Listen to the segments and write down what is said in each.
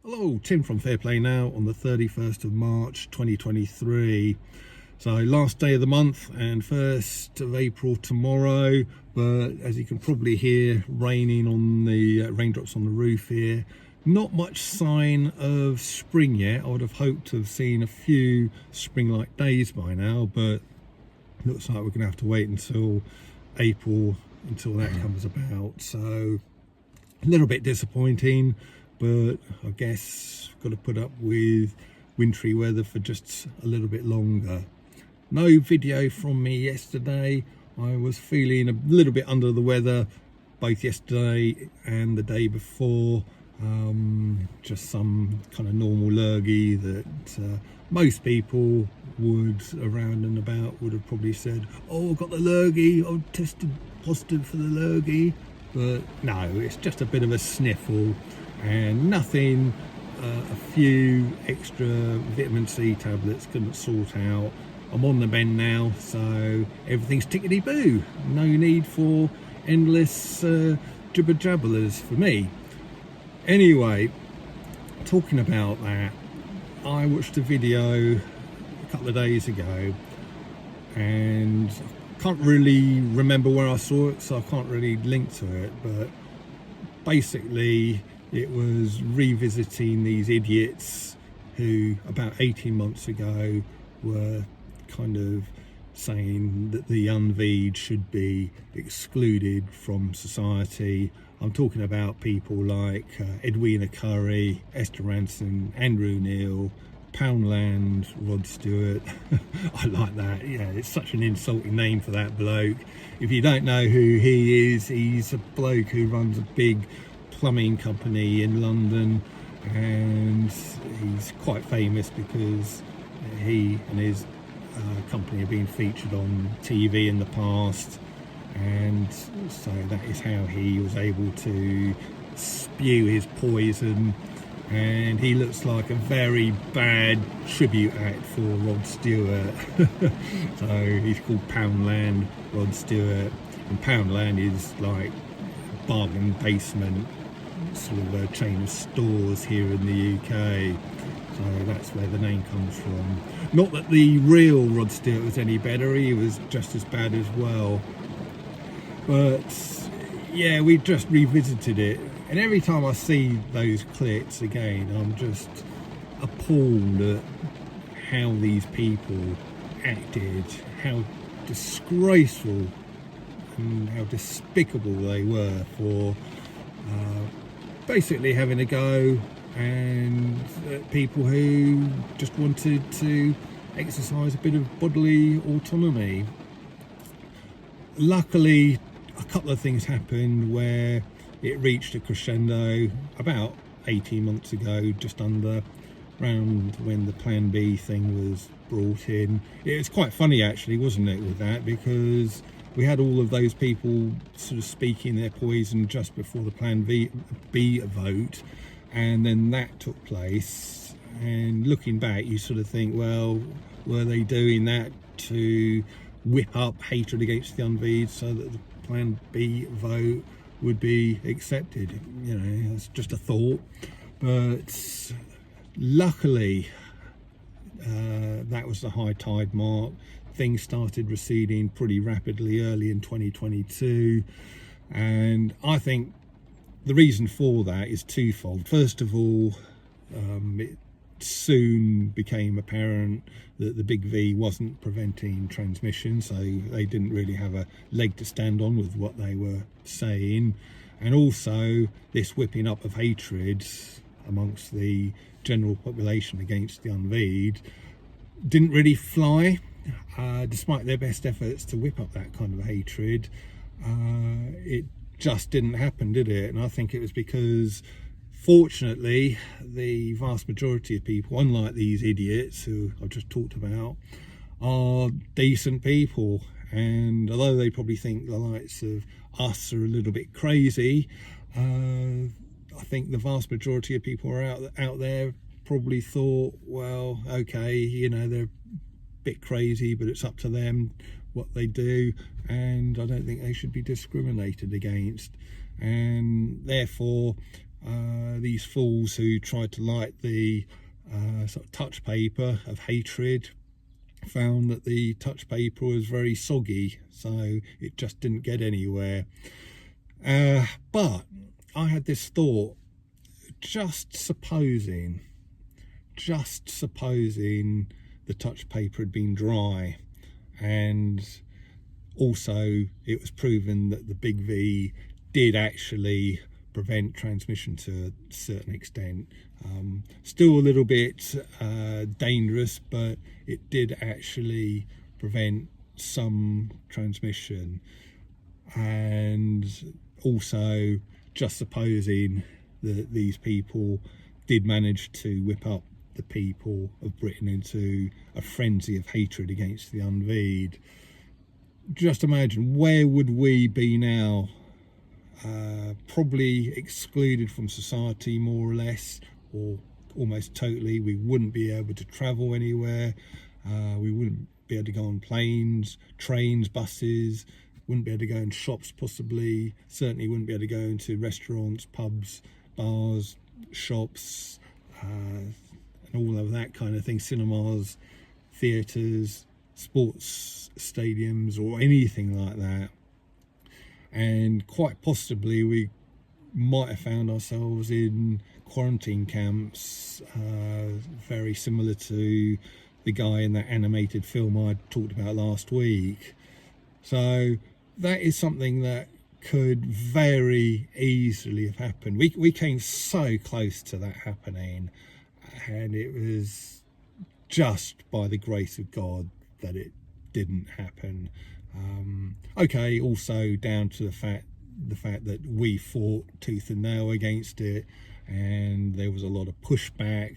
Hello, Tim from Fair Play Now on the 31st of March 2023. So last day of the month and 1st of April tomorrow, but as you can probably hear, raining on the raindrops on the roof here. Not much sign of spring yet. I would have hoped to have seen a few spring-like days by now, but looks like we're going to have to wait until April until that comes about. So a little bit disappointing, but I guess got to put up with wintry weather for just a little bit longer. No video from me yesterday. I was feeling a little bit under the weather both yesterday and the day before. Just some kind of normal lurgy that most people would around and about would have probably said, oh, I've got the lurgy, I've tested positive for the lurgy. But no, it's just a bit of a sniffle and nothing a few extra vitamin C tablets couldn't sort out. I'm on the mend now, so everything's tickety-boo. No need for endless jibber-jabblers for me. Anyway, talking about that, I watched a video a couple of days ago and I can't really remember where I saw it, so I can't really link to it, but basically it was revisiting these idiots who about 18 months ago were kind of saying that the unveed should be excluded from society. I'm talking about people like Edwina Currie, Esther Rantzen, Andrew Neil, Poundland, Rod Stewart. I like that. Yeah, it's such an insulting name for that bloke. If you don't know who he is, he's a bloke who runs a big plumbing company in London, and he's quite famous because he and his company have been featured on TV in the past, and so that is how he was able to spew his poison. And he looks like a very bad tribute act for Rod Stewart. So he's called Poundland Rod Stewart, and Poundland is like bargain basement sort of a chain of stores here in the UK. So that's where the name comes from. Not that the real Rod Stewart was any better, he was just as bad as well. But yeah, we just revisited it. And every time I see those clips again, I'm just appalled at how these people acted, how disgraceful and how despicable they were for basically having a go and people who just wanted to exercise a bit of bodily autonomy. Luckily, a couple of things happened where it reached a crescendo about 18 months ago, just under, around when the Plan B thing was brought in. It was quite funny actually, wasn't it, with that, because we had all of those people sort of speaking their poison just before the Plan B vote, and then that took place. And looking back, you sort of think, well, were they doing that to whip up hatred against the unveed so that the Plan B vote would be accepted? You know, it's just a thought. But luckily, that was the high tide mark. Things started receding pretty rapidly early in 2022, and I think the reason for that is twofold. First of all, it soon became apparent that the Big V wasn't preventing transmission, so they didn't really have a leg to stand on with what they were saying. And also this whipping up of hatred amongst the general population against the unveed didn't really fly, despite their best efforts to whip up that kind of hatred. It just didn't happen, did it? And I think it was because, fortunately, the vast majority of people, unlike these idiots who I've just talked about, are decent people. And although they probably think the likes of us are a little bit crazy, I think the vast majority of people are out there probably thought, well, okay, you know, they're a bit crazy, but it's up to them what they do, and I don't think they should be discriminated against. And therefore these fools who tried to light the sort of touch paper of hatred found that the touch paper was very soggy, so it just didn't get anywhere. But I had this thought, just supposing the touch paper had been dry, and also it was proven that the Big V did actually prevent transmission to a certain extent. Still a little bit dangerous, but it did actually prevent some transmission. And also, just supposing that these people did manage to whip up the people of Britain into a frenzy of hatred against the Unvied, just imagine, where would we be now? Probably excluded from society, more or less, or almost totally. We wouldn't be able to travel anywhere. We wouldn't be able to go on planes, trains, buses. Wouldn't be able to go in shops, possibly. Certainly wouldn't be able to go into restaurants, pubs, bars, shops, and all of that kind of thing. Cinemas, theatres, sports stadiums, or anything like that. And quite possibly we might have found ourselves in quarantine camps, very similar to the guy in that animated film I talked about last week. So that is something that could very easily have happened. We came so close to that happening, and it was just by the grace of God that it didn't happen. Okay, also down to the fact that we fought tooth and nail against it, and there was a lot of pushback,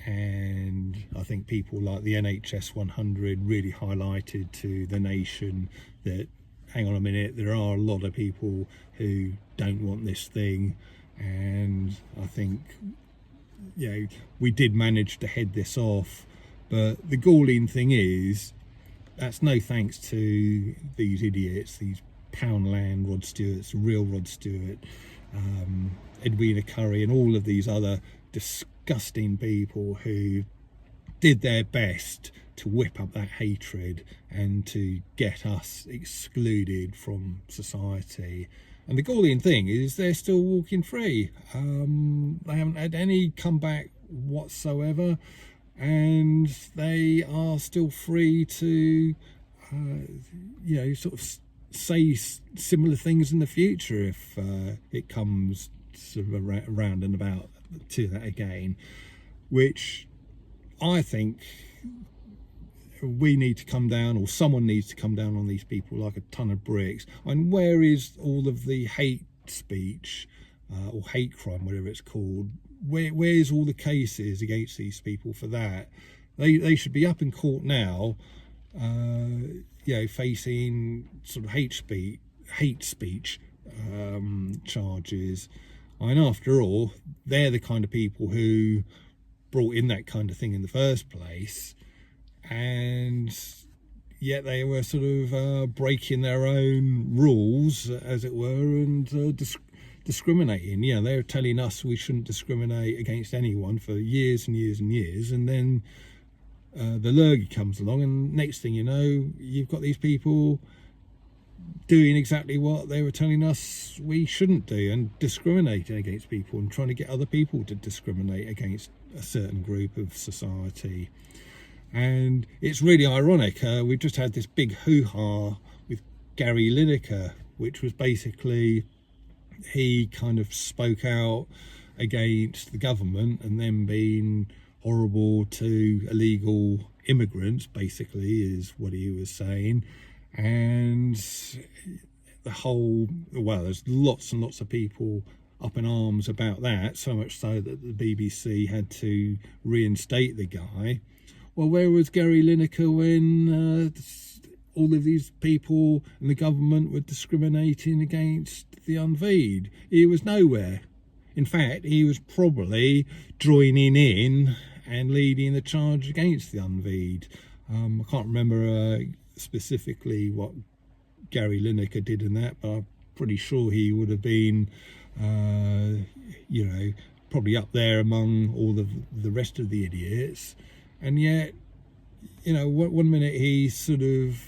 and I think people like the NHS 100 really highlighted to the nation that, hang on a minute, there are a lot of people who don't want this thing. And I think, you know, we did manage to head this off. But the galling thing is, that's no thanks to these idiots, these Poundland Rod Stewarts, real Rod Stewart, Edwina Currie, and all of these other disgusting people who did their best to whip up that hatred and to get us excluded from society. And the galling thing is, they're still walking free. They haven't had any comeback whatsoever, and they are still free to, you know, sort of say similar things in the future if it comes sort of around and about to that again, which I think we need to come down, or someone needs to come down on these people like a ton of bricks. And where is all of the hate speech or hate crime, whatever it's called? Where's all the cases against these people for that? They should be up in court now, you know, facing sort of hate speech charges. And after all, they're the kind of people who brought in that kind of thing in the first place, and yet they were sort of breaking their own rules, as it were, and discriminating. You know, they were telling us we shouldn't discriminate against anyone for years and years and years, and then the lurgy comes along, and next thing you know, you've got these people doing exactly what they were telling us we shouldn't do, and discriminating against people and trying to get other people to discriminate against a certain group of society. And it's really ironic. We've just had this big hoo-ha with Gary Lineker, which was basically, he kind of spoke out against the government and then being horrible to illegal immigrants, basically, is what he was saying. And the whole, well, there's lots and lots of people up in arms about that, so much so that the BBC had to reinstate the guy. Well, where was Gary Lineker when all of these people and the government were discriminating against the Unvied? He was nowhere. In fact, he was probably joining in and leading the charge against the Unvied. I can't remember specifically what Gary Lineker did in that, but I'm pretty sure he would have been, you know, probably up there among all of the rest of the idiots. And yet, you know, one minute he's sort of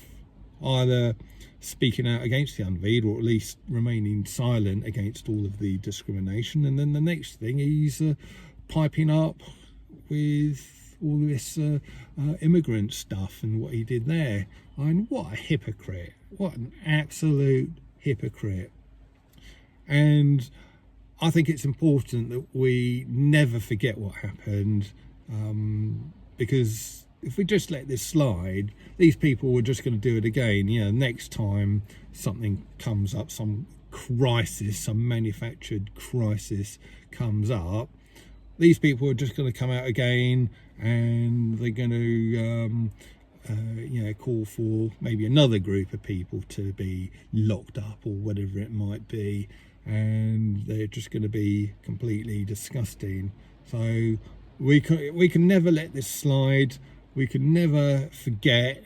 either speaking out against the Unvied, or at least remaining silent against all of the discrimination, and then the next thing he's piping up with all this immigrant stuff and what he did there. I mean, what a hypocrite. What an absolute hypocrite. And I think it's important that we never forget what happened, because if we just let this slide, these people were just going to do it again. You know, next time something comes up, some crisis, some manufactured crisis comes up, these people are just going to come out again, and they're going to you know, call for maybe another group of people to be locked up or whatever it might be, and they're just going to be completely disgusting. So we can never let this slide. We can never forget,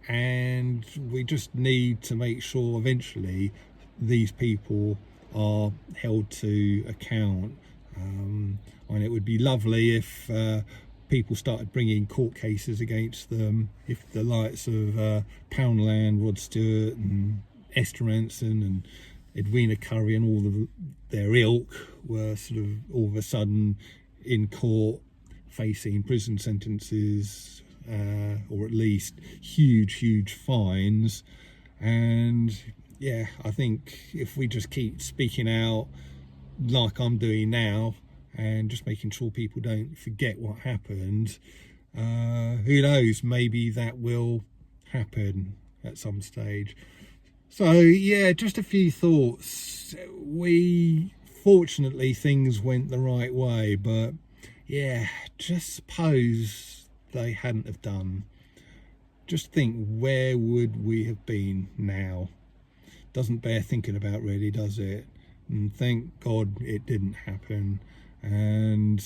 and we just need to make sure eventually these people are held to account. And it would be lovely if people started bringing court cases against them, if the likes of Poundland, Rod Stewart and Esther Ranson and Edwina Curry and all of their ilk were sort of all of a sudden in court facing prison sentences, or at least huge fines. And yeah, I think if we just keep speaking out like I'm doing now, and just making sure people don't forget what happened, who knows, maybe that will happen at some stage. So yeah, just a few thoughts. Fortunately things went the right way, but yeah, just suppose they hadn't have done. Just think, where would we have been now? Doesn't bear thinking about, really, does it? And thank God it didn't happen, and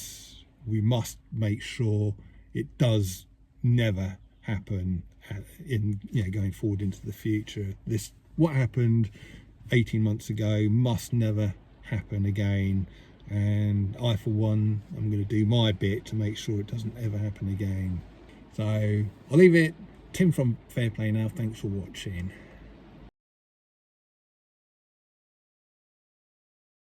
we must make sure it does never happen in, you know, going forward into the future. What happened 18 months ago must never happen again, and I, for one, I'm going to do my bit to make sure it doesn't ever happen again. So I'll leave it. Tim from Fair Play Now, thanks for watching.